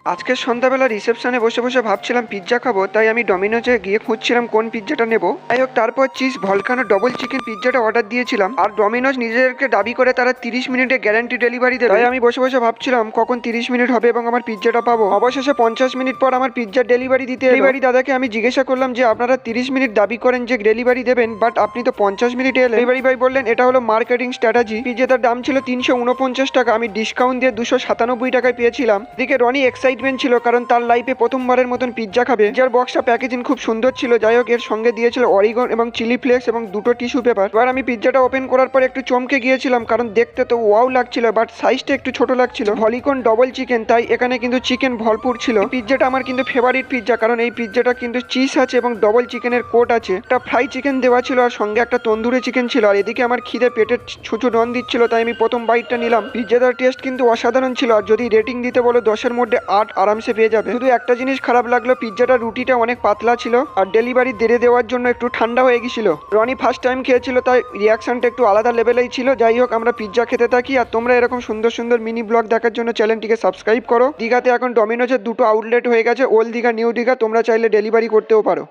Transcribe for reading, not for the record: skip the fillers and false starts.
আজকের সন্ধ্যাবেলা রিসেপশনে বসে বসে ভাবছিলাম পিৎজা খাবো, তাই আমি ডমিনোজে গিয়ে খুঁজছিলাম কোন পিৎজাটা নেবো। যাই হোক, তারপর চিজ ভলকানো ডবল চিকেন পিৎজাটা অর্ডার দিয়েছিলাম। আর ডমিনোজ নিজেদেরকে দাবি করে তারা 30 মিনিটে গ্যারান্টি ডেলিভারি দেবে, তাই আমি বসে বসে ভাবছিলাম কখন 30 মিনিট হবে এবং আমার পিৎজাটা পাবো। অবশেষে 50 মিনিট পর আমার পিৎজার ডেলিভারি দিতে ডেলিভারি দাদাকে আমি জিজ্ঞাসা করলাম যে আপনারা 30 মিনিট দাবি করেন যে ডেলিভারি দেবেন, বাট আপনি তো 50 মিনিটে এলেন। ডেলিভারি ভাই বললেন এটা হলো মার্কেটিং স্ট্র্যাটেজি। পিৎজাটার দাম ছিল 349 টাকা, আমি ডিসকাউন্ট দিয়ে 297 টাকায় পেয়েছিলাম। এদিকে রনি এক্সাইটমেন্ট ছিল কারণ তার লাইফে প্রথমবারের মতন পিৎজা খাবে। পিৎজার বক্সটা প্যাকেজিং খুব সুন্দর ছিল। যাই হোক, এর সঙ্গে দিয়েছিল অরিগন এবং চিলি ফ্লেক্স এবং দুটো টিস্যু পেপার। এবার আমি পিৎজাটা ওপেন করার পর একটু চমকে গিয়েছিলাম কারণ দেখতে তো ওয়াও লাগছিল, বাট সাইজটা একটু ছোট লাগছিল। ভলিকন ডবল চিকেন, তাই এখানে কিন্তু চিকেন ভরপুর ছিল। পিৎজাটা আমার কিন্তু ফেভারিট পিৎজা, কারণ এই পিৎজাটা কিন্তু চিজ আছে এবং ডবল চিকেনের কোট আছে। একটা ফ্রাই চিকেন দেওয়া ছিল আর সঙ্গে একটা তন্দুরি চিকেন ছিল। আর এদিকে আমার খিদে পেটে ছুঁচু রন দিচ্ছিল, তাই আমি প্রথম বাইটটা নিলাম। পিৎজাটার টেস্ট কিন্তু অসাধারণ ছিল, আর যদি রেটিং দিতে বলো 10-এর মধ্যে 8 আরামসে পেয়ে যাবে। শুধু একটা জিনিস খারাপ লাগলো, পিৎজাটার রুটিটা অনেক পাতলা ছিল আর ডেলিভারি দেরি দেওয়ার জন্য একটু ঠান্ডা হয়ে গেছিল। রনি ফার্স্ট টাইম খেয়েছিল, তাই রিয়াকশনটা একটু আলাদা লেভেলেই ছিল। যাই হোক, আমরা পিৎজা খেতে থাকি, আর তোমরা এরকম সুন্দর সুন্দর মিনি ব্লগ দেখার জন্য চ্যানেলটিকে সাবস্ক্রাইব করো। দীঘাতে এখন ডমিনোজের দুটো আউটলেট হয়ে গেছে, ওল্ড দীঘা, নিউ দীঘা। তোমরা চাইলে ডেলিভারি করতেও পারো।